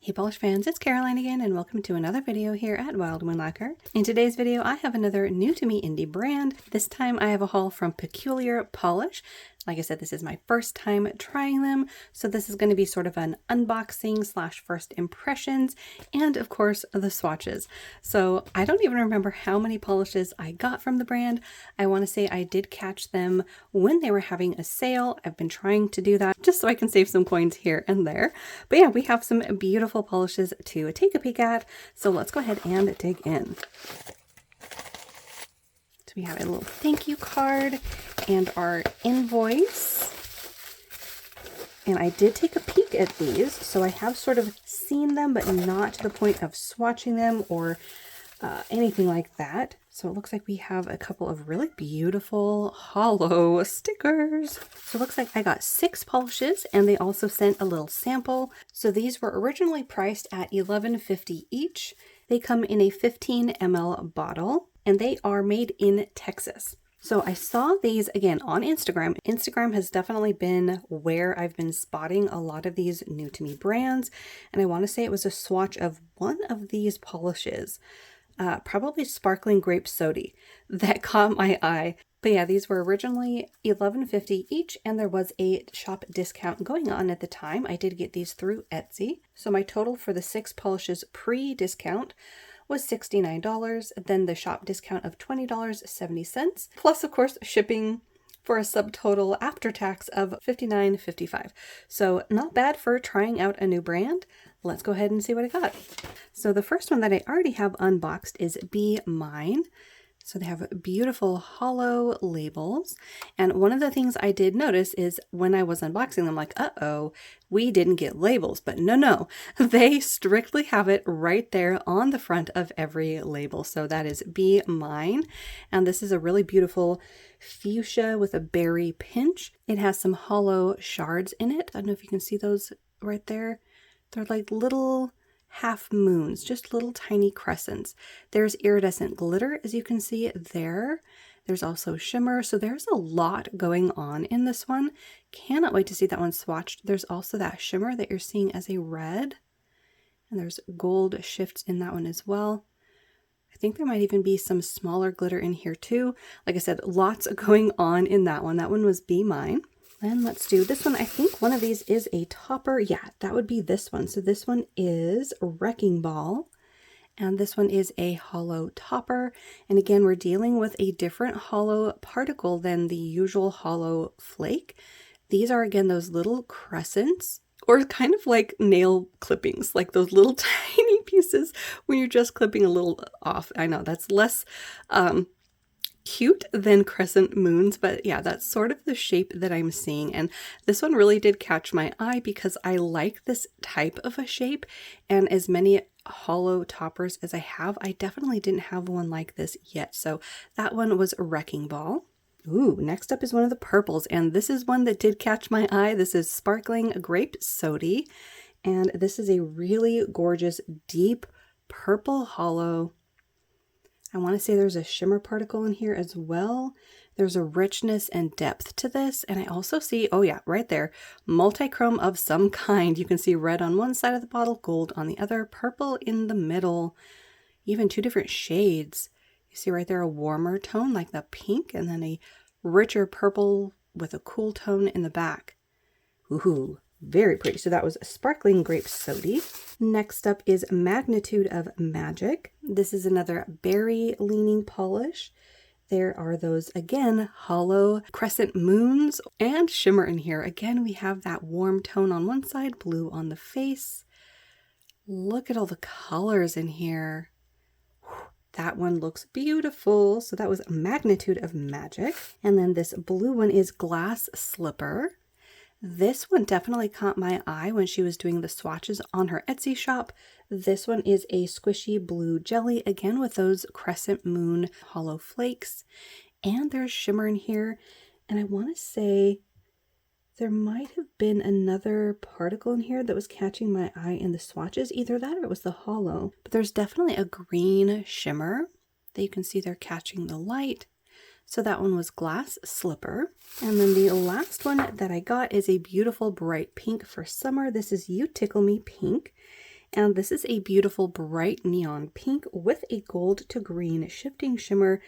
Hey polish fans, it's Caroline again and welcome to another video here at Wild Wind Lacquer. In today's video I have another new to me indie brand. This time I have a haul from Peculiar Polish. Like I said, this is my first time trying them, so this is going to be sort of an unboxing slash first impressions and of course the swatches. So I don't even remember how many polishes I got from the brand. I want to say I did catch them when they were having a sale. I've been trying to do that just so I can save some coins here and there. But yeah, we have some beautiful polishes to take a peek at, so let's go ahead and dig in. So we have a little thank you card and our invoice. And I did take a peek at these, so I have sort of seen them, but not to the point of swatching them or anything like that. So it looks like we have a couple of really beautiful hollow stickers. So it looks like I got 6 polishes and they also sent a little sample. So these were originally priced at $11.50 each. They come in a 15 ml bottle and they are made in Texas. So I saw these again on Instagram. Instagram has definitely been where I've been spotting a lot of these new to me brands. And I want to say it was a swatch of one of these polishes. Probably Sparkling Grape Sodi that caught my eye. But yeah, these were originally $11.50 each and there was a shop discount going on at the time. I did get these through Etsy. So my total for the 6 polishes pre-discount was $69. Then the shop discount of $20.70. Plus, of course, shipping for a subtotal after tax of $59.55. So not bad for trying out a new brand. Let's go ahead and see what I got. So the first one that I already have unboxed is Be Mine. So they have beautiful hollow labels. And one of the things I did notice is when I was unboxing them, like, uh-oh, we didn't get labels. But no, they strictly have it right there on the front of every label. So that is Be Mine. And this is a really beautiful fuchsia with a berry pinch. It has some hollow shards in it. I don't know if you can see those right there. They're like little half moons, just little tiny crescents. There's iridescent glitter, as you can see there. There's also shimmer, so there's a lot going on in this one. Cannot wait to see that one swatched. There's also that shimmer that you're seeing as a red, and there's gold shifts in that one as well. I think there might even be some smaller glitter in here too. Like I said, lots going on in that one. That one was Be Mine. Then let's do this one. I think one of these is a topper. Yeah, that would be this one. So this one is Wrecking Ball. And this one is a hollow topper. And again, we're dealing with a different hollow particle than the usual hollow flake. These are, again, those little crescents, or kind of like nail clippings, like those little tiny pieces when you're just clipping a little off. I know that's less cute than crescent moons, but yeah, that's sort of the shape that I'm seeing. And this one really did catch my eye because I like this type of a shape, and as many hollow toppers as I have, I definitely didn't have one like this yet. So that one was Wrecking Ball. Ooh, next up is one of the purples, and this is one that did catch my eye. This is Sparkling Grape Sodi, and this is a really gorgeous deep purple hollow. I want to say there's a shimmer particle in here as well. There's a richness and depth to this. And I also see, oh yeah, right there, multi-chrome of some kind. You can see red on one side of the bottle, gold on the other, purple in the middle, even 2 different shades. You see right there a warmer tone like the pink, and then a richer purple with a cool tone in the back. Ooh, very pretty. So that was Sparkling Grape Sodi. Next up is Magnitude of Magic. This is another berry leaning polish. There are those, again, hollow crescent moons and shimmer in here. Again, we have that warm tone on one side, blue on the face. Look at all the colors in here. That one looks beautiful. So that was Magnitude of Magic. And then this blue one is Glass Slipper. This one definitely caught my eye when she was doing the swatches on her Etsy shop. This one is a squishy blue jelly, again with those crescent moon hollow flakes. And there's shimmer in here. And I want to say there might have been another particle in here that was catching my eye in the swatches. Either that or it was the hollow. But there's definitely a green shimmer that you can see they're catching the light. So that one was Glass Slipper. And then the last one that I got is a beautiful bright pink for summer. This is You Tickle Me Pink. And this is a beautiful bright neon pink with a gold to green shifting shimmer.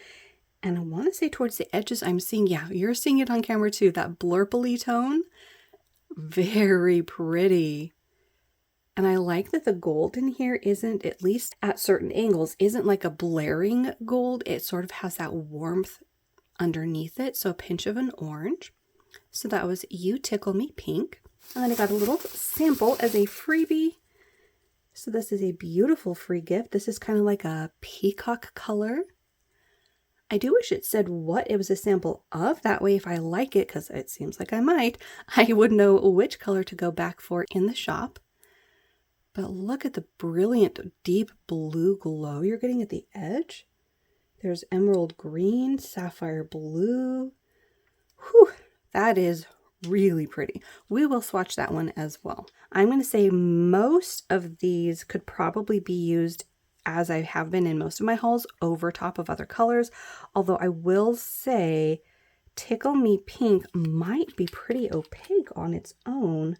And I want to say towards the edges I'm seeing, yeah, you're seeing it on camera too, that blurply tone. Very pretty. And I like that the gold in here isn't, at least at certain angles, isn't like a blaring gold. It sort of has that warmth underneath it, so a pinch of an orange. So that was You Tickle Me Pink. And then I got a little sample as a freebie. So this is a beautiful free gift. This is kind of like a peacock color. I do wish it said what it was a sample of. That way, if I like it, because it seems like I might, I would know which color to go back for in the shop. But look at the brilliant deep blue glow you're getting at the edge. There's emerald green, sapphire blue. Whew, that is really pretty. We will swatch that one as well. I'm going to say most of these could probably be used, as I have been in most of my hauls, over top of other colors. Although I will say Tickle Me Pink might be pretty opaque on its own.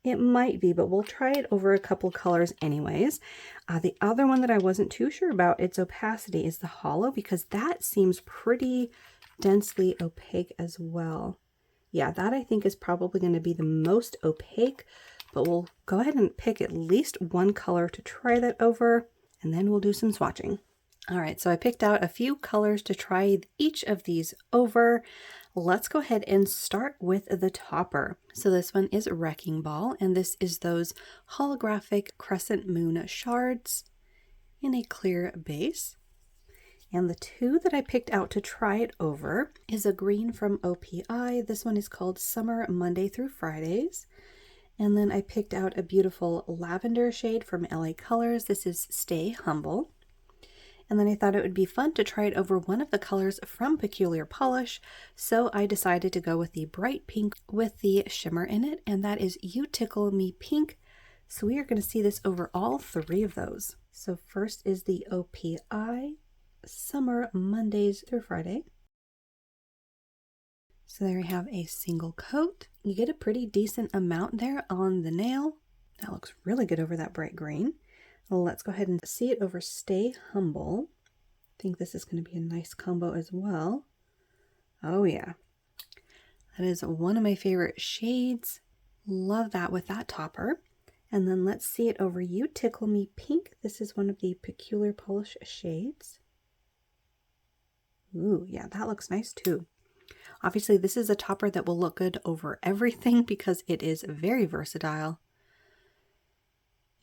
It might be, but we'll try it over a couple colors anyways. The other one that I wasn't too sure about its opacity is the Hollow, because that seems pretty densely opaque as well. Yeah, that I think is probably going to be the most opaque, but we'll go ahead and pick at least one color to try that over, and then we'll do some swatching. All right, so I picked out a few colors to try each of these over. Let's go ahead and start with the topper. So this one is Wrecking Ball, and this is those holographic crescent moon shards in a clear base. And the two that I picked out to try it over is a green from OPI. This one is called Summer Monday through Fridays. And then I picked out a beautiful lavender shade from LA Colors. This is Stay Humble. And then I thought it would be fun to try it over one of the colors from Peculiar Polish, so I decided to go with the bright pink with the shimmer in it, and that is You Tickle Me Pink. So we are going to see this over all three of those. So first is the OPI Summer Mondays through Friday. So there we have a single coat. You get a pretty decent amount there on the nail. That looks really good over that bright green. Let's go ahead and see it over Stay Humble. I think this is going to be a nice combo as well. Oh yeah. That is one of my favorite shades. Love that with that topper. And then let's see it over You Tickle Me Pink. This is one of the Peculiar Polish shades. Ooh, yeah, that looks nice too. Obviously, this is a topper that will look good over everything because it is very versatile.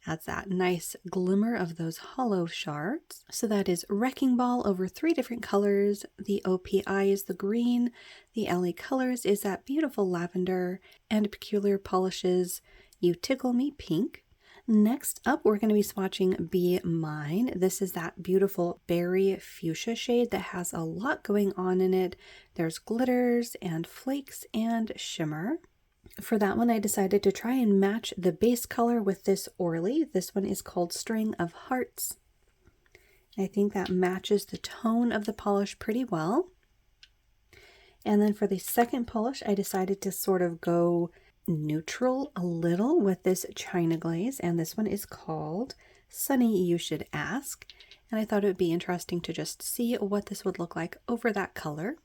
Adds that nice glimmer of those hollow shards. So that is Wrecking Ball over three different colors. The OPI is the green, the LA Colors is that beautiful lavender, and Peculiar Polishes You Tickle Me Pink. Next up, we're going to be swatching Be Mine. This is that beautiful berry fuchsia shade that has a lot going on in it. There's glitters and flakes and shimmer. For that one, I decided to try and match the base color with this Orly. This one is called String of Hearts. I think that matches the tone of the polish pretty well. And then for the second polish, I decided to sort of go neutral a little with this China Glaze, and this one is called Sunny You Should Ask. And I thought it would be interesting to just see what this would look like over that color.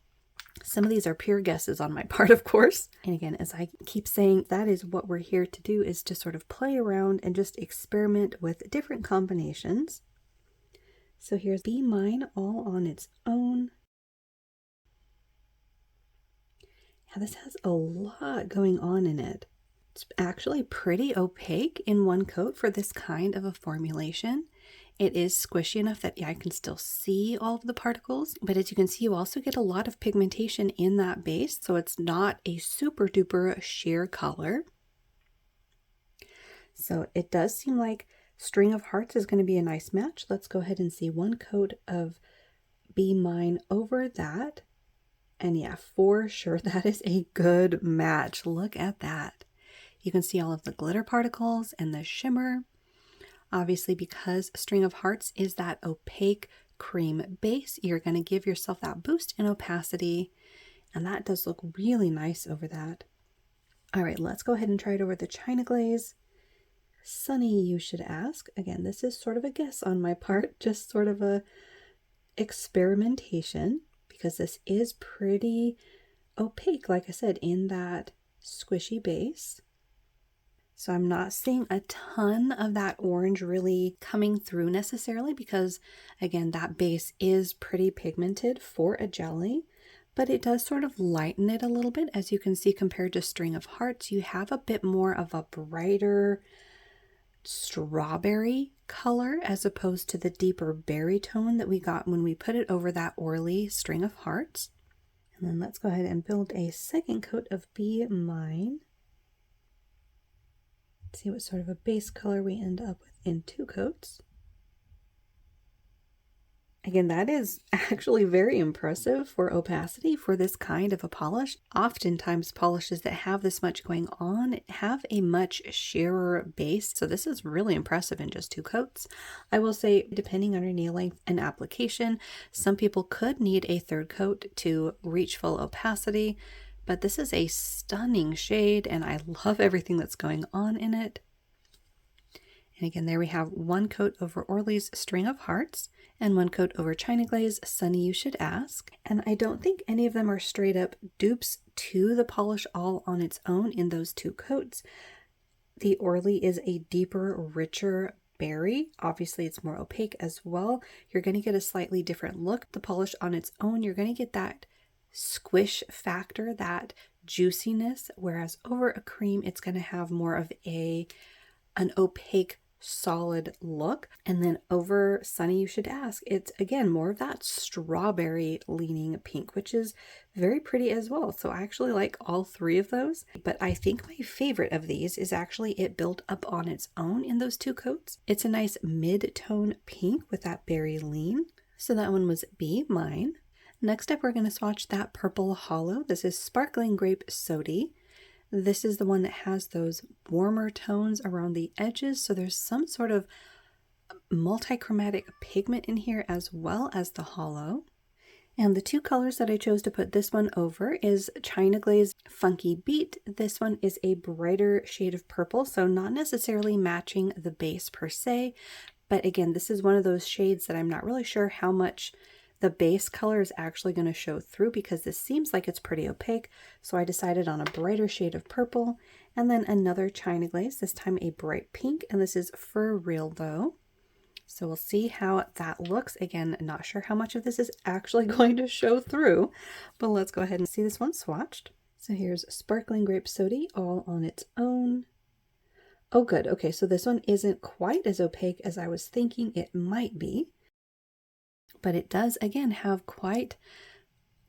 Some of these are pure guesses on my part, of course. And again, as I keep saying, that is what we're here to do, is to sort of play around and just experiment with different combinations. So here's Be Mine all on its own. Now this has a lot going on in it. It's actually pretty opaque in one coat for this kind of a formulation. It is squishy enough that I can still see all of the particles, but as you can see, you also get a lot of pigmentation in that base, so it's not a super duper sheer color. So it does seem like String of Hearts is going to be a nice match. Let's go ahead and see one coat of Be Mine over that. And yeah, for sure, that is a good match. Look at that. You can see all of the glitter particles and the shimmer. Obviously, because String of Hearts is that opaque cream base, you're going to give yourself that boost in opacity. And that does look really nice over that. All right, let's go ahead and try it over the China Glaze. Sunny, You Should Ask. Again, this is sort of a guess on my part, just sort of a experimentation, because this is pretty opaque, like I said, in that squishy base. So I'm not seeing a ton of that orange really coming through necessarily, because again, that base is pretty pigmented for a jelly, but it does sort of lighten it a little bit. As you can see, compared to String of Hearts, you have a bit more of a brighter strawberry color as opposed to the deeper berry tone that we got when we put it over that orly String of Hearts. And then let's go ahead and build a second coat of Be Mine. See what sort of a base color we end up with in 2 coats. Again, that is actually very impressive for opacity for this kind of a polish. Oftentimes polishes that have this much going on have a much sheerer base, so this is really impressive in just 2 coats. I will say, depending on your nail length and application, some people could need a 3rd coat to reach full opacity, but this is a stunning shade and I love everything that's going on in it. And again, there we have 1 coat over Orly's String of Hearts and 1 coat over China Glaze Sunny, You Should Ask. And I don't think any of them are straight up dupes to the polish all on its own in those 2 coats. The Orly is a deeper, richer berry. Obviously, it's more opaque as well. You're going to get a slightly different look. The polish on its own, you're going to get that squish factor, that juiciness, whereas over a cream, it's going to have more of an opaque, solid look. And then over Sunny, You Should Ask, it's again more of that strawberry leaning pink, which is very pretty as well. So I actually like all 3 of those, but I think my favorite of these is actually it built up on its own in those 2 coats. It's a nice mid-tone pink with that berry lean. So that one was Be Mine. Next up, we're going to swatch that purple hollow. This is Sparkling Grape Sodi. This is the one that has those warmer tones around the edges, so there's some sort of multichromatic pigment in here as well as the hollow. And the 2 colors that I chose to put this one over is China Glaze Funky Beat. This one is a brighter shade of purple, so not necessarily matching the base per se, but again, this is one of those shades that I'm not really sure how much the base color is actually going to show through, because this seems like it's pretty opaque. So I decided on a brighter shade of purple, and then another China Glaze, this time a bright pink, and this is For Real Though. So we'll see how that looks. Again, not sure how much of this is actually going to show through, but let's go ahead and see this one swatched. So here's Sparkling Grape Sodi all on its own. Oh good, okay, so this one isn't quite as opaque as I was thinking it might be, but it does again have quite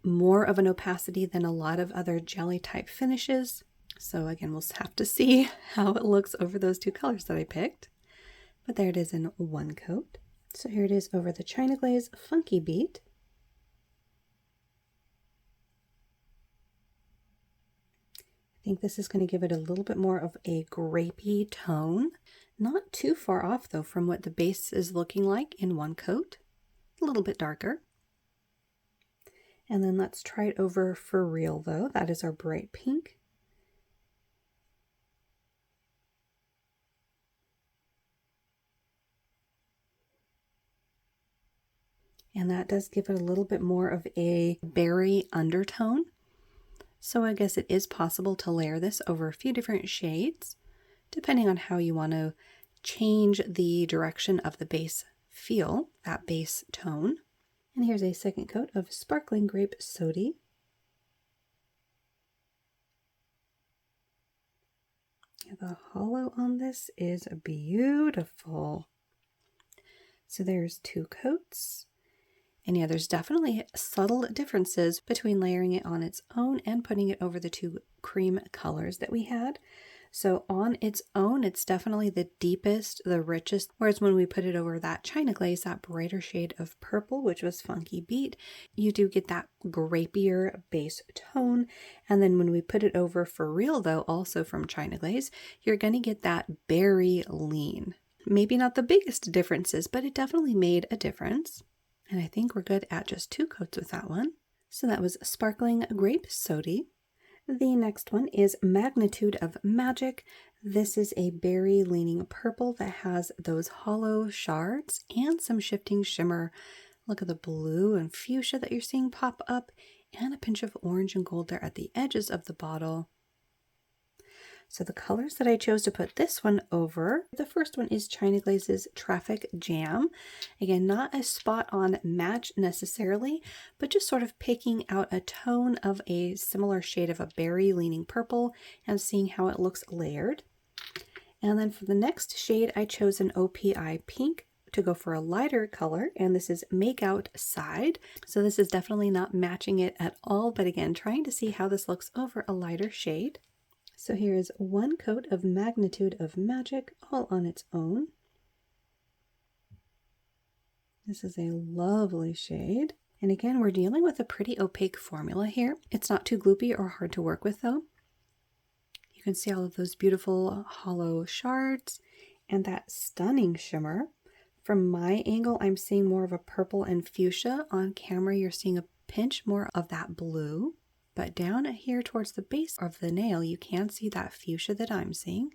more of an opacity than a lot of other jelly type finishes. So again, we'll have to see how it looks over those 2 colors that I picked. But there it is in 1 coat. So here it is over the China Glaze Funky Beat. I think this is going to give it a little bit more of a grapey tone. Not too far off though from what the base is looking like in 1 coat. A little bit darker. And then let's try it over For Real Though. That is our bright pink. And that does give it a little bit more of a berry undertone. So I guess it is possible to layer this over a few different shades, depending on how you want to change the direction of the base feel, that base tone. And here's a second coat of Sparkling Grape Sodi. The hollow on this is beautiful. So there's 2 coats. And yeah, there's definitely subtle differences between layering it on its own and putting it over the 2 cream colors that we had. So on its own, it's definitely the deepest, the richest, whereas when we put it over that China Glaze, that brighter shade of purple, which was Funky Beat, you do get that grapier base tone. And then when we put it over For Real Though, also from China Glaze, you're going to get that berry lean. Maybe not the biggest differences, but it definitely made a difference. And I think we're good at just 2 coats with that one. So that was Sparkling Grape Sodi. The next one is Magnitude of Magic. This is a berry leaning purple that has those hollow shards and some shifting shimmer. Look at the blue and fuchsia that you're seeing pop up, and a pinch of orange and gold there at the edges of the bottle. So the colors that I chose to put this one over, the first one is China Glaze's Traffic Jam. Again, not a spot-on match necessarily, but just sort of picking out a tone of a similar shade of a berry leaning purple and seeing how it looks layered. And then for the next shade, I chose an OPI pink to go for a lighter color, and this is Make Out Side. So this is definitely not matching it at all, but again, trying to see how this looks over a lighter shade. So here is one coat of Magnitude of Magic all on its own. This is a lovely shade. And again, we're dealing with a pretty opaque formula here. It's not too gloopy or hard to work with though. You can see all of those beautiful hollow shards and that stunning shimmer. From my angle, I'm seeing more of a purple and fuchsia. On camera, you're seeing a pinch more of that blue. But down here towards the base of the nail, you can see that fuchsia that I'm seeing.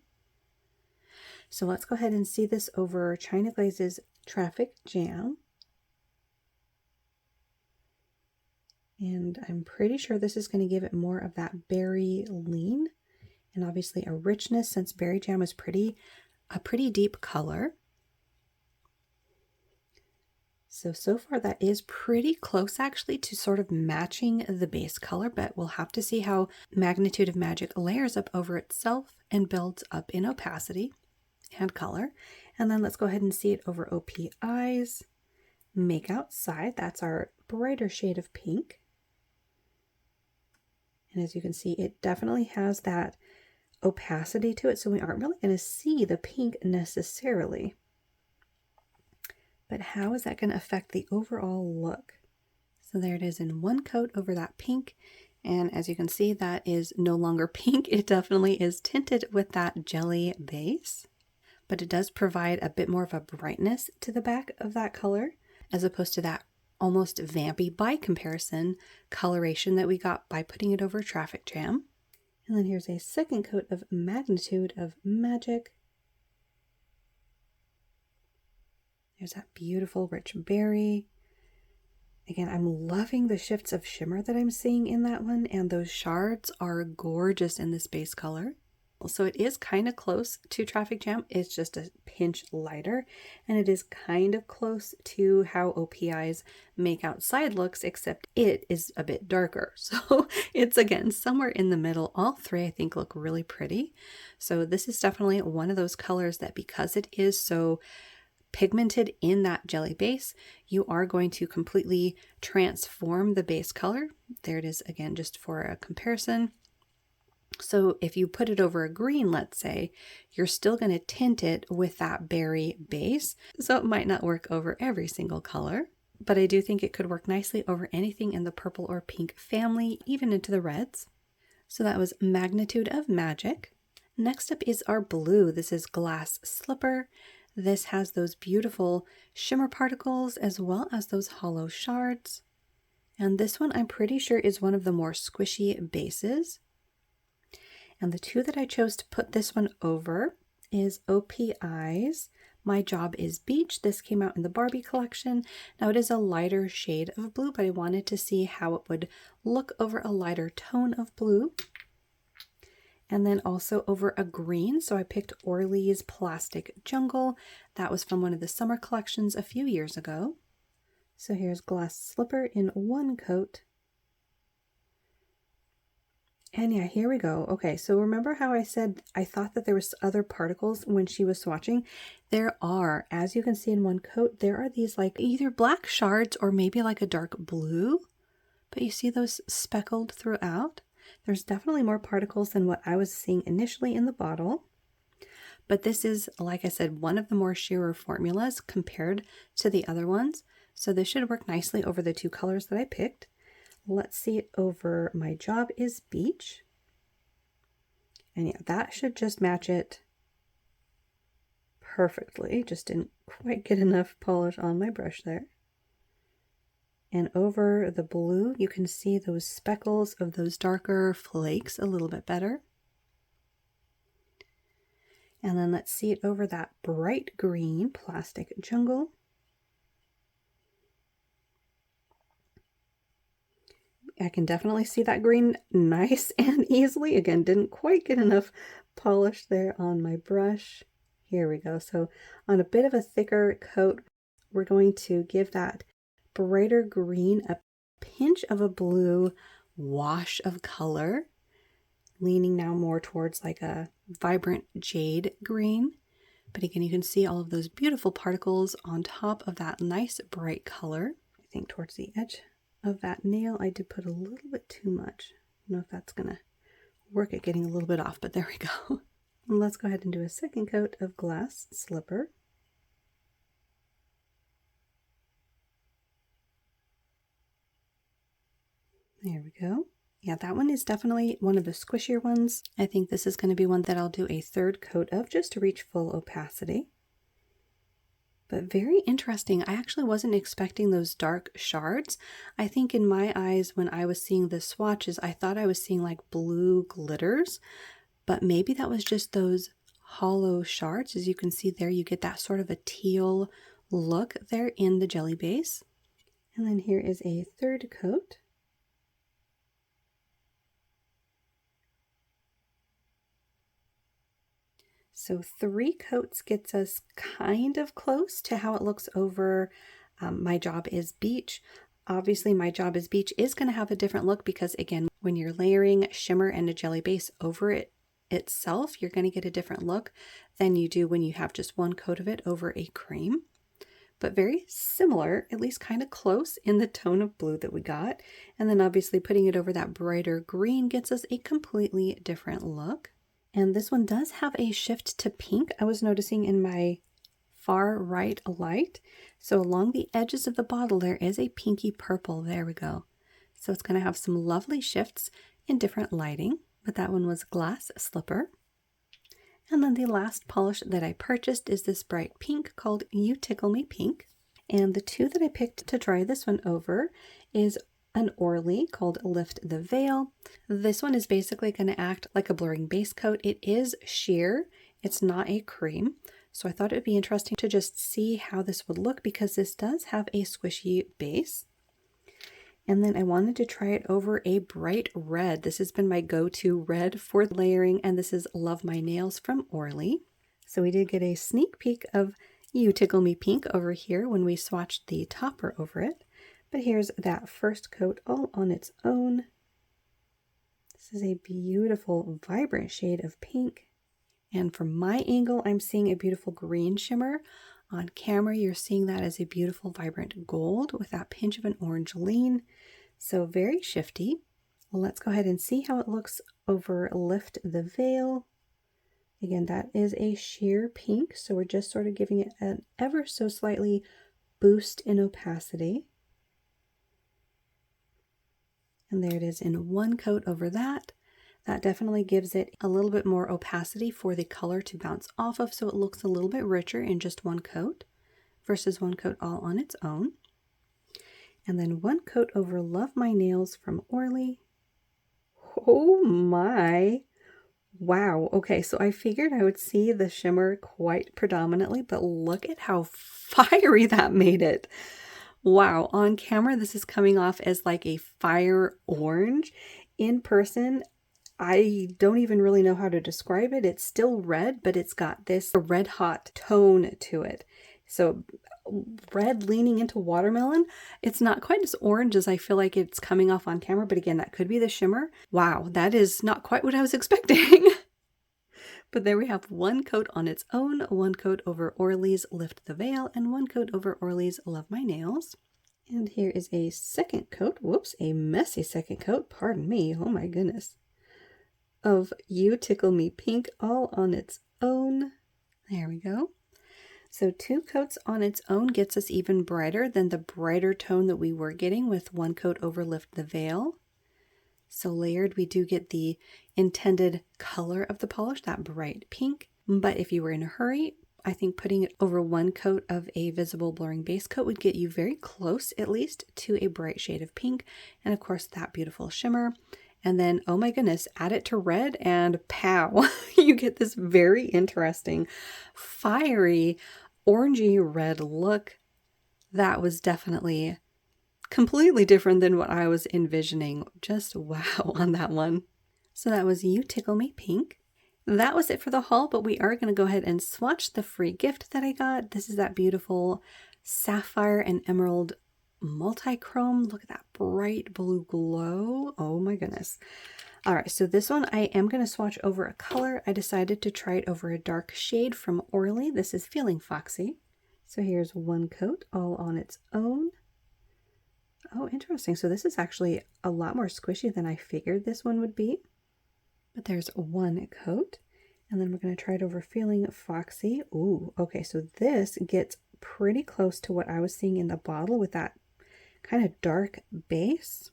So let's go ahead and see this over China Glaze's Traffic Jam. And I'm pretty sure this is going to give it more of that berry lean and obviously a richness, since berry jam is a pretty deep color. So far that is pretty close actually to sort of matching the base color, but we'll have to see how Magnitude of Magic layers up over itself and builds up in opacity and color. And then let's go ahead and see it over OPI's Make Out Side. That's our brighter shade of pink. And as you can see, it definitely has that opacity to it, so we aren't really going to see the pink necessarily. But how is that going to affect the overall look? So there it is in one coat over that pink. And as you can see, that is no longer pink. It definitely is tinted with that jelly base. But it does provide a bit more of a brightness to the back of that color, as opposed to that almost vampy, by comparison, coloration that we got by putting it over Traffic Jam. And then here's a second coat of Magnitude of Magic. There's that beautiful rich berry. Again, I'm loving the shifts of shimmer that I'm seeing in that one, and those shards are gorgeous in this base color. So it is kind of close to Traffic Jam. It's just a pinch lighter, and it is kind of close to how OPI's Make Out Side looks, except it is a bit darker. So it's again somewhere in the middle. All three I think look really pretty. So this is definitely one of those colors that, because it is so pigmented in that jelly base, you are going to completely transform the base color. There it is again, just for a comparison. So if you put it over a green, let's say, you're still going to tint it with that berry base. So it might not work over every single color, but I do think it could work nicely over anything in the purple or pink family, even into the reds. So that was Magnitude of Magic. Next up is our blue. This is Glass Slipper. This has those beautiful shimmer particles as well as those hollow shards. And this one I'm pretty sure is one of the more squishy bases. And the two that I chose to put this one over is OPI's My Job is Beach. This came out in the Barbie collection. Now it is a lighter shade of blue, but I wanted to see how it would look over a lighter tone of blue. And then also over a green. So I picked Orly's Plastic Jungle. That was from one of the summer collections a few years ago. So here's Glass Slipper in one coat. And yeah, here we go. Okay, so remember how I said I thought that there was other particles when she was swatching? There are. As you can see in one coat, there are these like either black shards or maybe like a dark blue. But you see those speckled throughout? There's definitely more particles than what I was seeing initially in the bottle. But this is, like I said, one of the more sheerer formulas compared to the other ones. So this should work nicely over the two colors that I picked. Let's see it over My Job is Beach. And yeah, that should just match it perfectly. Just didn't quite get enough polish on my brush there. And over the blue, you can see those speckles of those darker flakes a little bit better. And then let's see it over that bright green plastic jungle. I can definitely see that green nice and easily. Again, didn't quite get enough polish there on my brush. Here we go. So on a bit of a thicker coat, we're going to give that brighter green a pinch of a blue wash of color, leaning now more towards like a vibrant jade green. But again, you can see all of those beautiful particles on top of that nice bright color. I think towards the edge of that nail, I did put a little bit too much. I don't know if that's gonna work at getting a little bit off, but there we go. And let's go ahead and do a second coat of glass slipper. There we go. Yeah, that one is definitely one of the squishier ones. I think this is going to be one that I'll do a third coat of just to reach full opacity. But very interesting. I actually wasn't expecting those dark shards. I think in my eyes, when I was seeing the swatches, I thought I was seeing like blue glitters, but maybe that was just those hollow shards. As you can see there, you get that sort of a teal look there in the jelly base. And then here is a third coat. So 3 coats gets us kind of close to how it looks over My Job is Beach. Obviously, My Job is Beach is going to have a different look because, again, when you're layering shimmer and a jelly base over it itself, you're going to get a different look than you do when you have just one coat of it over a cream. But very similar, at least kind of close in the tone of blue that we got. And then obviously putting it over that brighter green gets us a completely different look. And this one does have a shift to pink. I was noticing in my far right light. So along the edges of the bottle, there is a pinky purple. There we go. So it's going to have some lovely shifts in different lighting. But that one was glass slipper. And then the last polish that I purchased is this bright pink called You Tickle Me Pink. And the 2 that I picked to try this one over is an Orly called Lift the Veil. This one is basically going to act like a blurring base coat. It is sheer. It's not a cream. So I thought it would be interesting to just see how this would look because this does have a squishy base. And then I wanted to try it over a bright red. This has been my go-to red for layering, and this is Love My Nails from Orly. So we did get a sneak peek of You Tickle Me Pink over here when we swatched the topper over it. But here's that first coat all on its own. This is a beautiful, vibrant shade of pink. And from my angle, I'm seeing a beautiful green shimmer. On camera, you're seeing that as a beautiful, vibrant gold with that pinch of an orange lean. So very shifty. Well, let's go ahead and see how it looks over Lift the Veil. Again, that is a sheer pink, so we're just sort of giving it an ever so slightly boost in opacity. And there it is in one coat over that. That definitely gives it a little bit more opacity for the color to bounce off of, so it looks a little bit richer in just one coat versus one coat all on its own. And then one coat over Love My Nails from Orly. Oh my! Wow. Okay, so I figured I would see the shimmer quite predominantly, but look at how fiery that made it. Wow, on camera this is coming off as like a fire orange. In person, I don't even really know how to describe it. It's still red, but it's got this red hot tone to it. So red leaning into watermelon. It's not quite as orange as I feel like it's coming off on camera, but again, that could be the shimmer. Wow, that is not quite what I was expecting. But there we have one coat on its own, one coat over Orly's Lift the Veil, and one coat over Orly's Love My Nails. And here is a second coat, whoops, a messy second coat, pardon me, oh my goodness, of You Tickle Me Pink all on its own. There we go. So 2 coats on its own gets us even brighter than the brighter tone that we were getting with one coat over Lift the Veil. So layered, we do get the intended color of the polish, that bright pink. But if you were in a hurry, I think putting it over one coat of a visible blurring base coat would get you very close, at least, to a bright shade of pink. And of course, that beautiful shimmer. And then, oh my goodness, add it to red and pow, you get this very interesting, fiery, orangey red look. That was definitely completely different than what I was envisioning. Just wow on that one. So that was You Tickle Me Pink. That was it for the haul, but we are going to go ahead and swatch the free gift that I got. This is that beautiful sapphire and emerald multi-chrome. Look at that bright blue glow. Oh my goodness. All right, so this one I am going to swatch over a color. I decided to try it over a dark shade from Orly. This is Feeling Foxy. So here's one coat all on its own. Oh, interesting. So this is actually a lot more squishy than I figured this one would be. But there's one coat, and then we're going to try it over Feeling Foxy. Ooh, okay, so this gets pretty close to what I was seeing in the bottle with that kind of dark base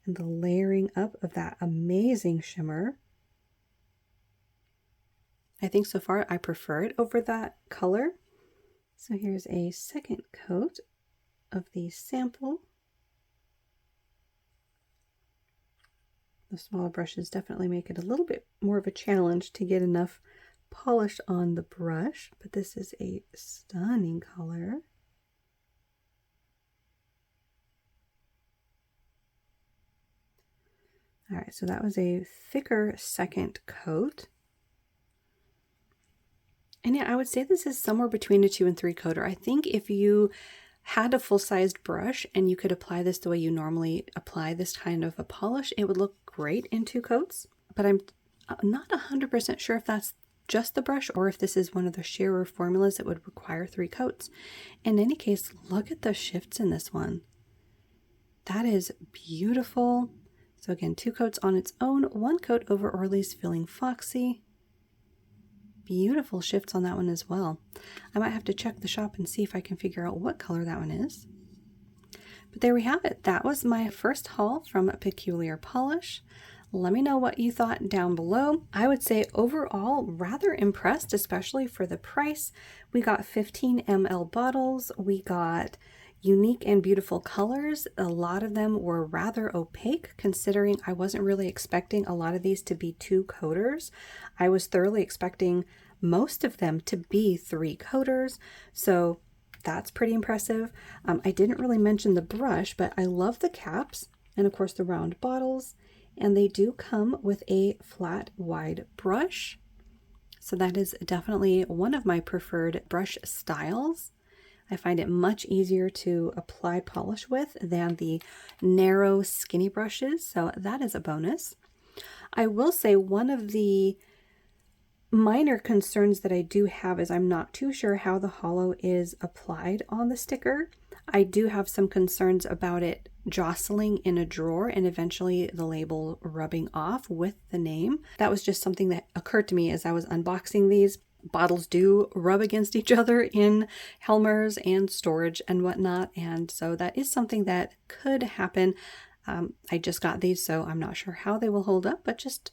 and the layering up of that amazing shimmer. I think so far I prefer it over that color. So here's a second coat of the sample. The smaller brushes definitely make it a little bit more of a challenge to get enough polish on the brush, but this is a stunning color. All right, so that was a thicker second coat. And yeah, I would say this is somewhere between a 2 and 3 coater. I think if you had a full-sized brush and you could apply this the way you normally apply this kind of a polish, it would look great in 2 coats. But I'm not 100% sure if that's just the brush or if this is one of the shearer formulas that would require 3 coats. In any case, look at the shifts in this one. That is beautiful. So again, 2 coats on its own, 1 coat over Orly's Feeling Foxy. Beautiful shifts on that one as well. I might have to check the shop and see if I can figure out what color that one is. But there we have it. That was my first haul from Peculiar Polish. Let me know what you thought down below. I would say overall rather impressed, especially for the price. We got 15 ml bottles. We got unique and beautiful colors. A lot of them were rather opaque, considering I wasn't really expecting a lot of these to be 2 coaters. I was thoroughly expecting most of them to be 3 coaters, so that's pretty impressive. I didn't really mention the brush, but I love the caps and of course the round bottles, and they do come with a flat wide brush. So that is definitely one of my preferred brush styles. I find it much easier to apply polish with than the narrow skinny brushes, so that is a bonus. I will say one of the minor concerns that I do have is I'm not too sure how the holo is applied on the sticker. I do have some concerns about it jostling in a drawer and eventually the label rubbing off with the name. That was just something that occurred to me as I was unboxing these. Bottles do rub against each other in Helmers and storage and whatnot, and so that is something that could happen. I just got these, so I'm not sure how they will hold up, but just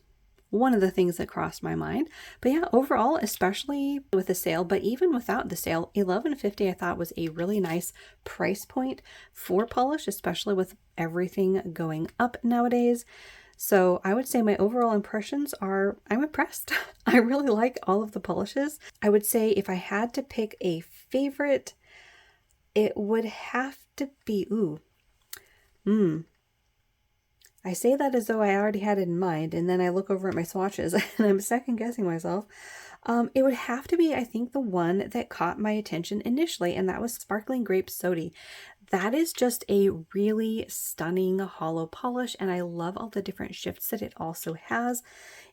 one of the things that crossed my mind. But yeah, overall, especially with the sale, but even without the sale, $11.50 I thought was a really nice price point for polish, especially with everything going up nowadays. So I would say my overall impressions are, I'm impressed. I really like all of the polishes. I would say if I had to pick a favorite, it would have to be, I say that as though I already had it in mind, and then I look over at my swatches and I'm second guessing myself. It would have to be, I think, the one that caught my attention initially, and that was Sparkling Grape Sodi. That is just a really stunning holo polish, and I love all the different shifts that it also has.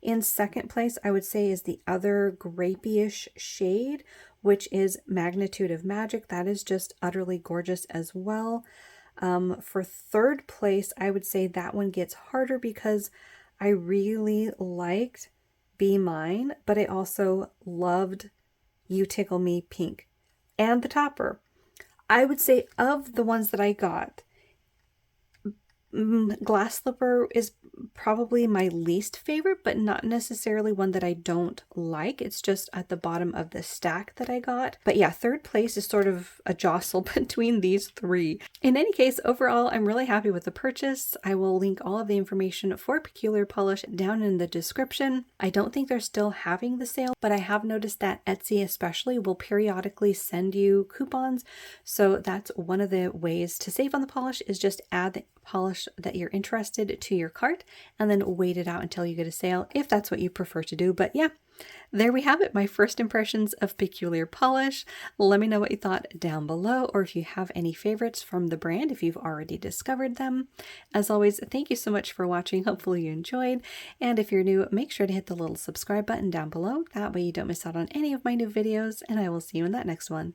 In second place, I would say, is the other grapey-ish shade, which is Magnitude of Magic. That is just utterly gorgeous as well. For third place, I would say that one gets harder because I really liked Be Mine, but I also loved You Tickle Me Pink and the topper. I would say of the ones that I got, Glass Slipper is probably my least favorite, but not necessarily one that I don't like. It's just at the bottom of the stack that I got. But yeah, third place is sort of a jostle between these three. In any case, overall, I'm really happy with the purchase. I will link all of the information for Peculiar Polish down in the description. I don't think they're still having the sale, but I have noticed that Etsy especially will periodically send you coupons. So that's one of the ways to save on the polish, is just add the polish that you're interested to your cart and then wait it out until you get a sale if that's what you prefer to do. But yeah, there we have it, my first impressions of Peculiar Polish. Let me know what you thought down below, or if you have any favorites from the brand, if you've already discovered them. As always, thank you so much for watching. Hopefully you enjoyed. And if you're new, make sure to hit the little subscribe button down below. That way you don't miss out on any of my new videos, and I will see you in that next one.